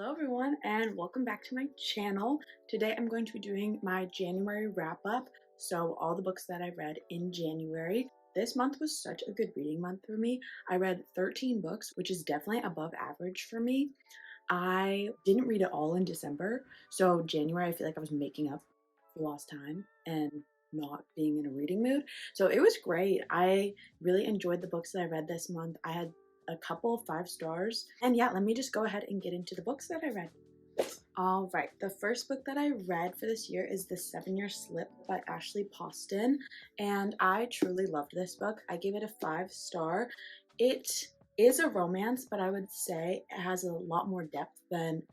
Hello everyone and welcome back to my channel. Today I'm going to be doing my January wrap-up, so all the books that I read in January. This month was such a good reading month for me. I read 13 books, which is definitely above average for me. I didn't read it all in December, so January I feel like I was making up for lost time and not being in a reading mood. So it was great. I really enjoyed the books that I read this month. I had a couple 5 stars. And yeah, let me just go ahead and get into the books that I read. All right, the first book that I read for this year is The 7-Year Slip by Ashley Poston, and I truly loved this book. I gave it a 5 star. It is a romance, but I would say it has a lot more depth than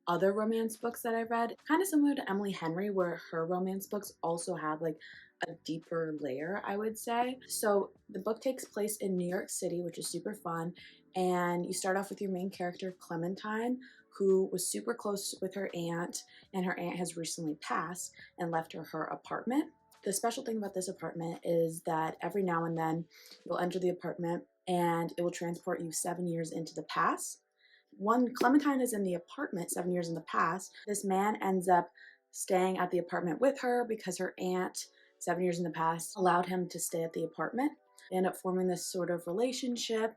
other romance books that I read. Kind of similar to Emily Henry, where her romance books also have like a deeper layer, I would say. So the book takes place in New York City, which is super fun, and you start off with your main character, Clementine, who was super close with her aunt, and her aunt has recently passed and left her apartment. The special thing about this apartment is that every now and then you'll enter the apartment and it will transport you 7 years into the past. When Clementine is in the apartment 7 years in the past, this man ends up staying at the apartment with her because her aunt 7 years in the past allowed him to stay at the apartment. They end up forming this sort of relationship,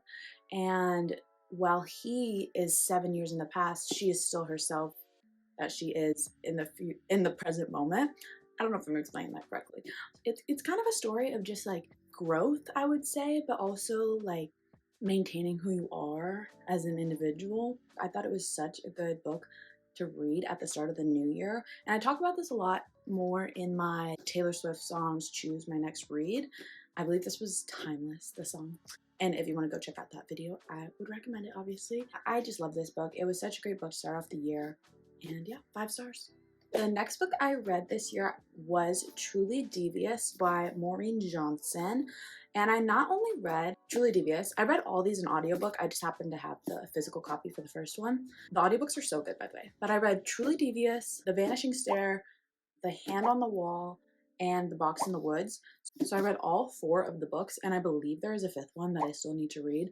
and while he is 7 years in the past, she is still herself that she is in the present moment. I don't know if I'm explaining that correctly. It's kind of a story of just like growth, I would say, but also like maintaining who you are as an individual. I thought it was such a good book to read at the start of the new year. And I talk about this a lot more in my Taylor Swift songs Choose My Next Read. I believe this was Timeless, the song. And if you want to go check out that video, I would recommend it, obviously. I just love this book. It was such a great book to start off the year. And yeah, 5 stars. The next book I read this year was Truly Devious by Maureen Johnson. And I not only read Truly Devious, I read all these in audiobook. I just happened to have the physical copy for the first one. The audiobooks are so good, by the way. But I read Truly Devious, The Vanishing Stair, The Hand on the Wall, and The Box in the Woods. So I read all 4 of the books, and I believe there is a 5th one that I still need to read.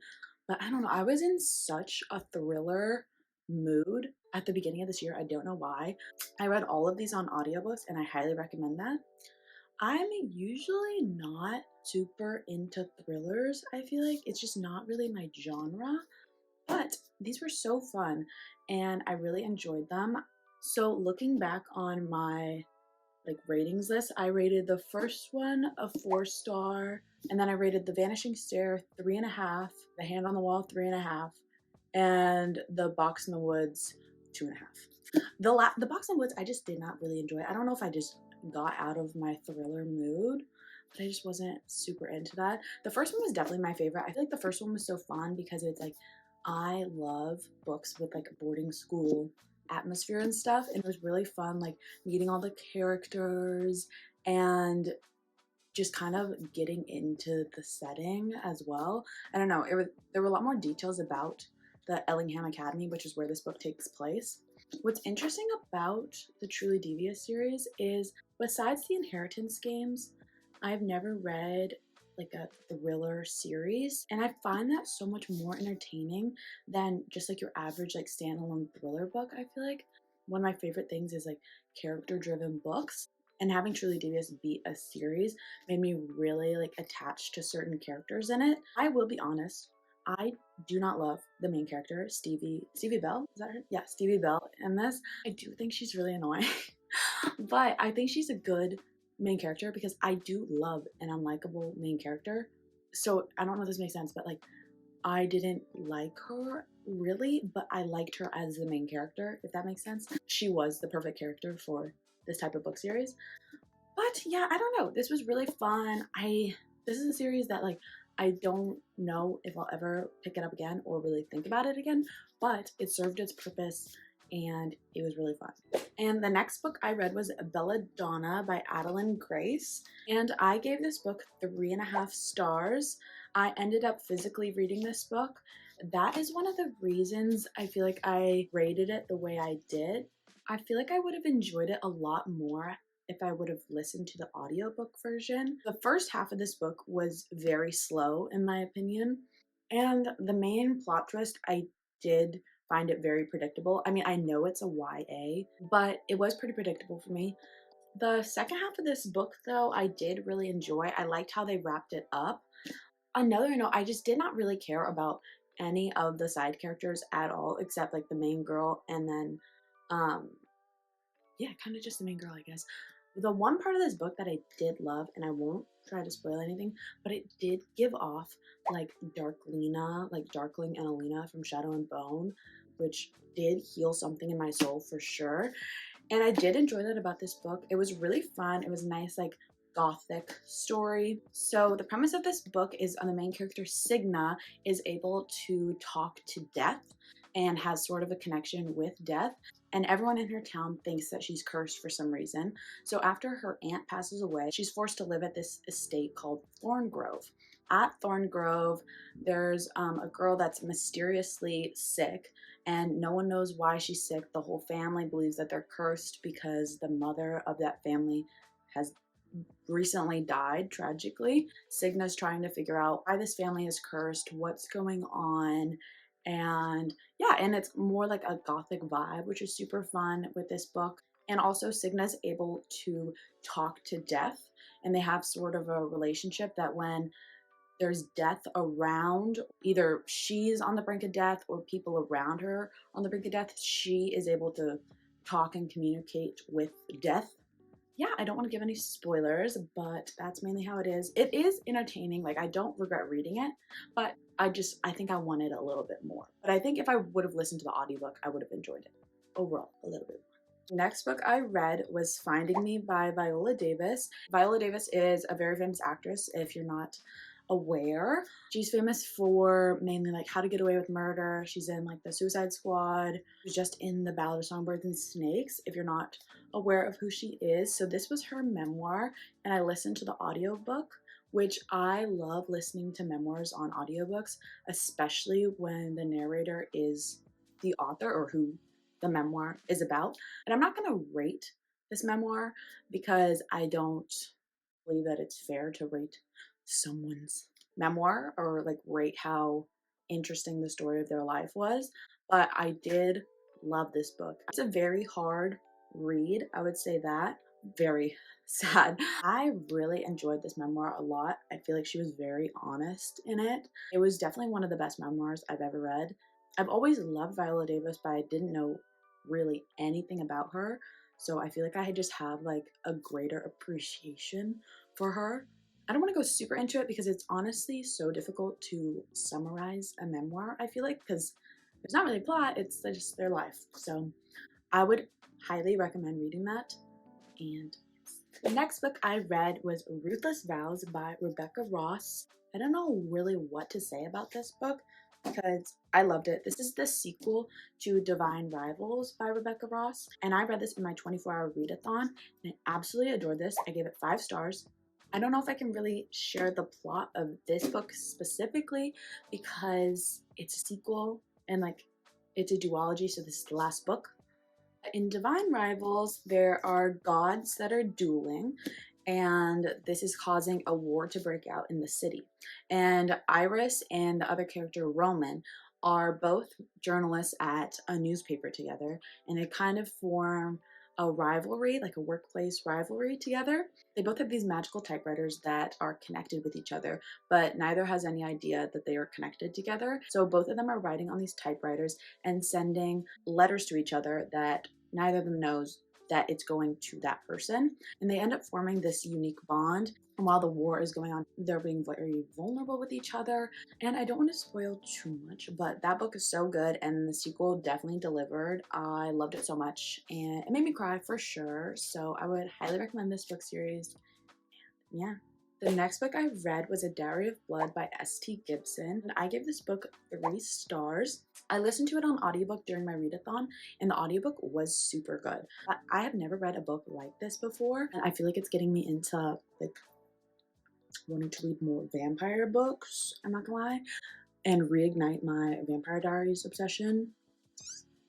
But I don't know, I was in such a thriller mood at the beginning of this year. I don't know why. I read all of these on audiobooks, and I highly recommend that. I'm usually not super into thrillers. I feel like it's just not really my genre, but these were so fun and I really enjoyed them. So looking back on my ratings list, I rated the first one a 4 star, and then I rated The Vanishing Stair 3.5, The Hand on the Wall 3.5, and The Box in the Woods 2.5. The Box in the Woods I just did not really enjoy. I don't know if I just got out of my thriller mood, but I just wasn't super into that. The first one was definitely my favorite. I feel like the first one was so fun because it's like, I love books with like boarding school atmosphere and stuff, and it was really fun like meeting all the characters and just kind of getting into the setting as well. I don't know, there were a lot more details about the Ellingham Academy, which is where this book takes place. What's interesting about the Truly Devious series is, besides the Inheritance games, I've never read like a thriller series, and I find that so much more entertaining than just like your average like standalone thriller book. I feel like one of my favorite things is like character-driven books, and having Truly Devious be a series made me really like attached to certain characters in it. I will be honest, I do not love the main character, Stevie Bell, is that her? Yeah, Stevie Bell in this. I do think she's really annoying, but I think she's a good main character because I do love an unlikable main character. So I don't know if this makes sense, but like I didn't like her really, but I liked her as the main character, if that makes sense. She was the perfect character for this type of book series. But yeah, I don't know. This was really fun. This is a series that like I don't know if I'll ever pick it up again or really think about it again, but it served its purpose and it was really fun. And the next book I read was Belladonna by Adalyn Grace, and I gave this book 3.5 stars. I ended up physically reading this book. That is one of the reasons I feel like I rated it the way I did. I feel like I would have enjoyed it a lot more if I would have listened to the audiobook version. The first half of this book was very slow in my opinion, and the main plot twist I did find it very predictable. I mean, I know it's a YA, but it was pretty predictable for me. The second half of this book, though, I did really enjoy. I liked how they wrapped it up. Another note, I just did not really care about any of the side characters at all, except like the main girl, and then um yeah, kind of just the main girl, I guess. The one part of this book that I did love, and I won't try to spoil anything, but it did give off like Dark Lena, like Darkling and Alina from Shadow and Bone, which did heal something in my soul for sure. And I did enjoy that about this book. It was really fun. It was a nice, like, gothic story. So the premise of this book is the main character, Signa, is able to talk to death and has sort of a connection with death. And everyone in her town thinks that she's cursed for some reason. So after her aunt passes away, she's forced to live at this estate called Thorngrove. At Thorngrove, there's a girl that's mysteriously sick, and no one knows why she's sick. The whole family believes that they're cursed because the mother of that family has recently died tragically. Signa's trying to figure out why this family is cursed, what's going on, and yeah, and it's more like a gothic vibe, which is super fun with this book. And also Signa's able to talk to death, and they have sort of a relationship that when there's death around, either she's on the brink of death or people around her on the brink of death, she is able to talk and communicate with death. Yeah, I don't want to give any spoilers, but that's mainly how it is. It is entertaining. Like, I don't regret reading it, but I think I wanted a little bit more. But I think if I would have listened to the audiobook, I would have enjoyed it overall a little bit more. Next book I read was Finding Me by Viola Davis. Viola Davis is a very famous actress, if you're not aware. She's famous for mainly like How to Get Away with Murder. She's in like the Suicide Squad. She's just in the Ballad of Songbirds and Snakes, if you're not aware of who she is. So this was her memoir, and I listened to the audiobook, which I love listening to memoirs on audiobooks, especially when the narrator is the author or who the memoir is about. And I'm not going to rate this memoir because I don't believe that it's fair to rate someone's memoir or like rate how interesting the story of their life was. But I did love this book. It's a very hard read, I would say that. Very sad. I really enjoyed this memoir a lot. I feel like she was very honest in it. It was definitely one of the best memoirs I've ever read. I've always loved Viola Davis, but I didn't know really anything about her. So I feel like I just have like a greater appreciation for her. I don't want to go super into it because it's honestly so difficult to summarize a memoir, I feel like, because there's not really a plot, it's just their life. So I would highly recommend reading that. And the next book I read was Ruthless Vows by Rebecca Ross. I don't know really what to say about this book because I loved it. This is the sequel to Divine Rivals by Rebecca Ross, and I read this in my 24-hour readathon, and I absolutely adored this. I gave it 5 stars. I don't know if I can really share the plot of this book specifically because it's a sequel and like it's a duology, so this is the last book. In Divine Rivals, there are gods that are dueling, and this is causing a war to break out in the city. And Iris and the other character, Roman, are both journalists at a newspaper together, and they kind of form a rivalry, like a workplace rivalry together. They both have these magical typewriters that are connected with each other, but neither has any idea that they are connected together. So both of them are writing on these typewriters and sending letters to each other that neither of them knows that it's going to that person. And they end up forming this unique bond. And while the war is going on, they're being very vulnerable with each other. And I don't want to spoil too much, but that book is so good, and the sequel definitely delivered. I loved it so much, and it made me cry for sure. So I would highly recommend this book series. Yeah. The next book I read was A Dowry of Blood by S.T. Gibson, and I gave this book 3 stars. I listened to it on audiobook during my readathon, and the audiobook was super good. I have never read a book like this before, and I feel like it's getting me into like wanting to read more vampire books, I'm not gonna lie, and reignite my Vampire Diaries obsession,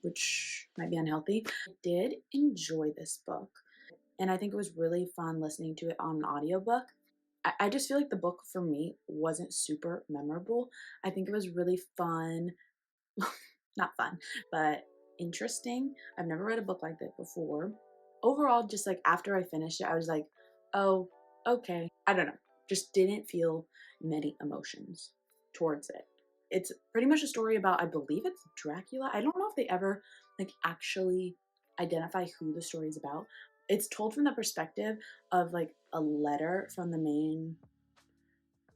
which might be unhealthy. I did enjoy this book, and I think it was really fun listening to it on an audiobook. I just feel like the book for me wasn't super memorable. I think it was really fun. not fun, but interesting. I've never read a book like that before. Overall, just like after I finished it, I was like, oh, okay. I don't know. Just didn't feel many emotions towards it. It's pretty much a story about, I believe it's Dracula. I don't know if they ever like actually identify who the story is about. It's told from the perspective of like a letter from the main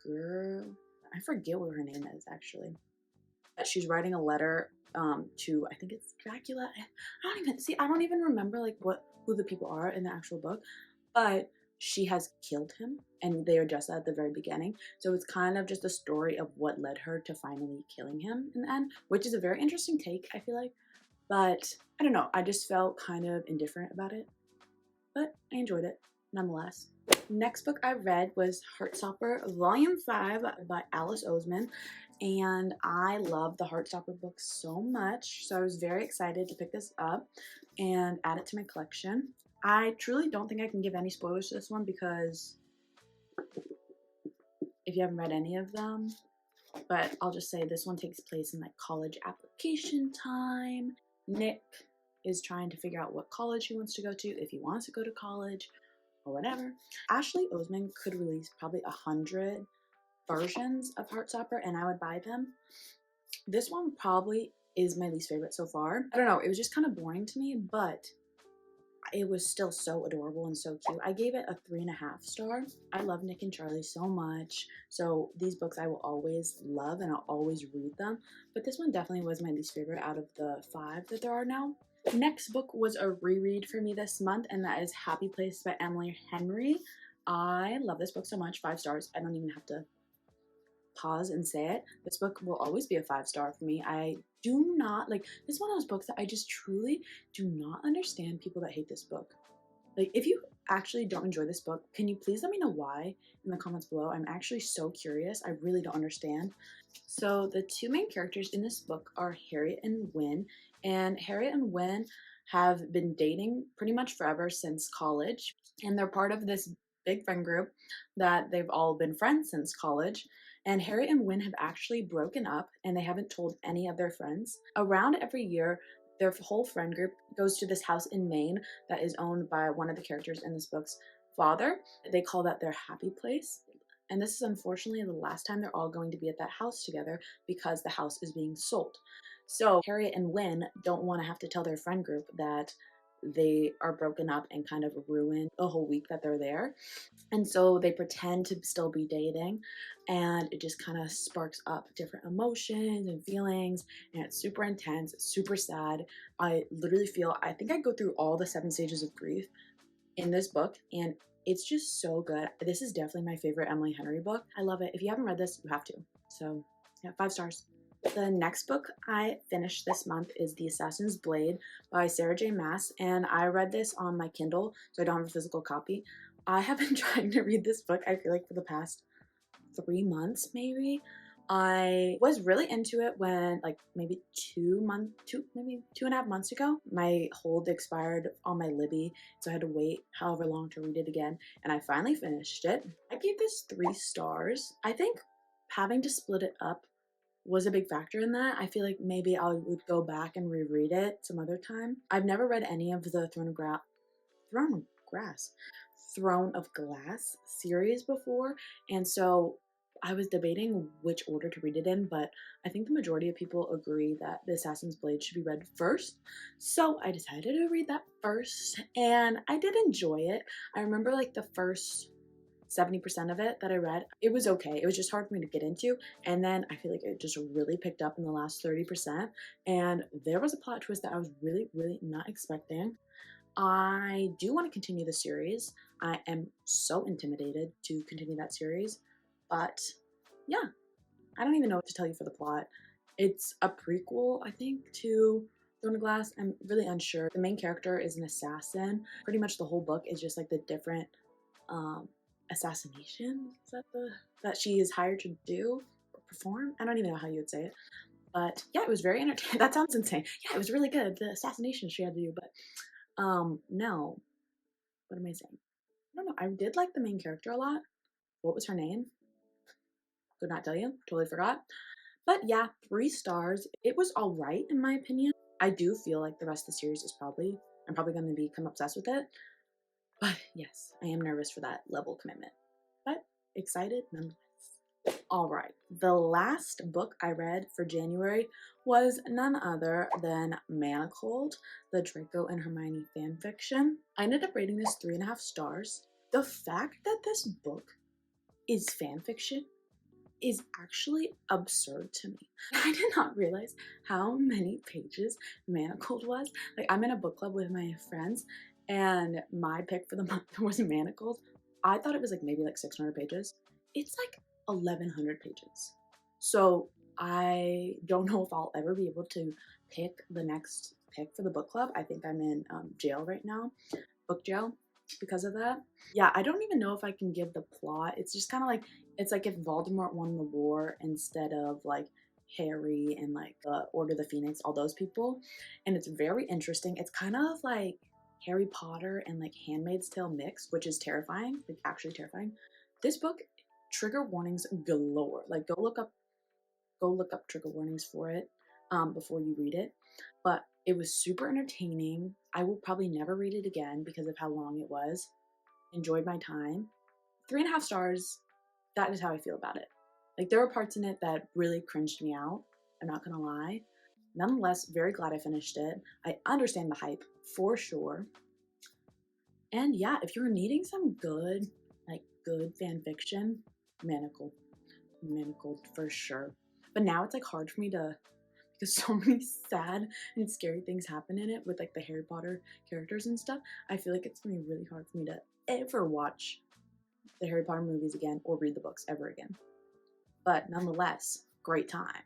girl. I forget what her name is actually. She's writing a letter to, I think it's Dracula. I don't even remember like who the people are in the actual book, but she has killed him and they address that at the very beginning. So it's kind of just a story of what led her to finally killing him in the end, which is a very interesting take, I feel like. But I don't know, I just felt kind of indifferent about it, but I enjoyed it nonetheless. Next book I read was Heartstopper Volume 5 by Alice Oseman, and I love the Heartstopper books so much, so I was very excited to pick this up and add it to my collection. I truly don't think I can give any spoilers to this one because if you haven't read any of them, but I'll just say this one takes place in like college application time. Nick is trying to figure out what college he wants to go to, if he wants to go to college or whatever. Ashley Oseman could release probably 100 versions of Heartstopper and I would buy them. This one probably is my least favorite so far. I don't know, it was just kind of boring to me, but it was still so adorable and so cute. I gave it a 3.5 star. I love Nick and Charlie so much, so these books I will always love and I'll always read them, but this one definitely was my least favorite out of the 5 that there are now. Next book was a reread for me this month, and that is Happy Place by Emily Henry. I love this book so much. 5 stars. I don't even have to pause and say it. This book will always be a 5 star for me. I do not like this is one of those books that I just truly do not understand people that hate this book. Like, if you actually don't enjoy this book, can you please let me know why in the comments below? I'm actually so curious. I really don't understand. So the 2 main characters in this book are Harriet and Wynne, and Harriet and Wynne have been dating pretty much forever since college, and they're part of this big friend group that they've all been friends since college. And Harriet and Wynne have actually broken up and they haven't told any of their friends. Around every year, their whole friend group goes to this house in Maine that is owned by one of the characters in this book's father. They call that their happy place. And this is unfortunately the last time they're all going to be at that house together because the house is being sold. So Harriet and Wynne don't want to have to tell their friend group that they are broken up and kind of ruin the whole week that they're there. And so they pretend to still be dating, and it just kind of sparks up different emotions and feelings, and it's super intense, it's super sad. I literally feel, I think I go through all the 7 stages of grief in this book, and it's just so good. This is definitely my favorite Emily Henry book. I love it. If you haven't read this, you have to. So yeah, 5 stars. The next book I finished this month is The Assassin's Blade by Sarah J. Maas, and I read this on my Kindle, so I don't have a physical copy. I have been trying to read this book, I feel like, for the past 3 months, maybe. I was really into it when, like, maybe 2.5 months ago. My hold expired on my Libby, so I had to wait however long to read it again, and I finally finished it. I gave this 3 stars. I think having to split it up was a big factor in that. I feel like maybe I would go back and reread it some other time. I've never read any of the Throne of Glass series before, and so I was debating which order to read it in, but I think the majority of people agree that The Assassin's Blade should be read first, so I decided to read that first, and I did enjoy it. I remember like the first 70% of it that I read, it was okay. It was just hard for me to get into, and then I feel like it just really picked up in the last 30%, and there was a plot twist that I was really, really not expecting. I do want to continue the series. I am so intimidated to continue that series, but yeah, I don't even know what to tell you for the plot. It's a prequel, I think, to Throne of Glass. I'm really unsure. The main character is an assassin. Pretty much the whole book is just like the different assassination that she is hired to do or perform. I don't even know how you would say it, but yeah, it was very entertaining. That sounds insane. Yeah, it was really good, the assassination she had to do, but no, what am I saying? I don't know. I did like the main character a lot. What was her name? Could not tell you. Totally forgot. But yeah, 3 stars. It was alright in my opinion. I do feel like the rest of the series is I'm probably going to become obsessed with it. But yes, I am nervous for that level of commitment. But excited nonetheless. Alright, the last book I read for January was none other than Manacled, the Draco and Hermione fanfiction. I ended up rating this 3.5 stars. The fact that this book is fanfiction is actually absurd to me. I did not realize how many pages Manacled was. Like, I'm in a book club with my friends, and my pick for the month was Manacled. I thought it was like maybe like 600 pages. It's like 1,100 pages. So I don't know if I'll ever be able to pick the next pick for the book club. I think I'm in jail right now, book jail, because of that. Yeah, I don't even know if I can give the plot. It's just kind of like, it's like if Voldemort won the war instead of like Harry and like Order of the Phoenix, all those people. And it's very interesting. It's kind of like Harry Potter and like Handmaid's Tale mixed, which is terrifying, like actually terrifying. This book, trigger warnings galore. Like go look up trigger warnings for it before you read it. But it was super entertaining. I will probably never read it again because of how long it was. Enjoyed my time. 3.5 stars. That is how I feel about it. Like, there were parts in it that really cringed me out. I'm not gonna lie. Nonetheless, very glad I finished it. I understand the hype for sure. And yeah, if you're needing some good fan fiction, Manacled for sure. But now it's like hard for me to, because so many sad and scary things happen in it with like the Harry Potter characters and stuff. I feel like it's gonna be really hard for me to ever watch the Harry Potter movies again or read the books ever again. But nonetheless, great time.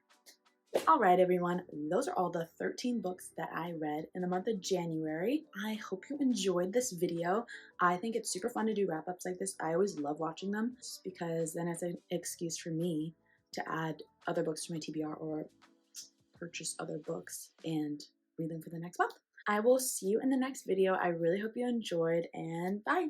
Alright everyone, those are all the 13 books that I read in the month of January. I hope you enjoyed this video. I think it's super fun to do wrap-ups like this. I always love watching them just because then it's an excuse for me to add other books to my TBR or purchase other books and read them for the next month. I will see you in the next video. I really hope you enjoyed, and bye!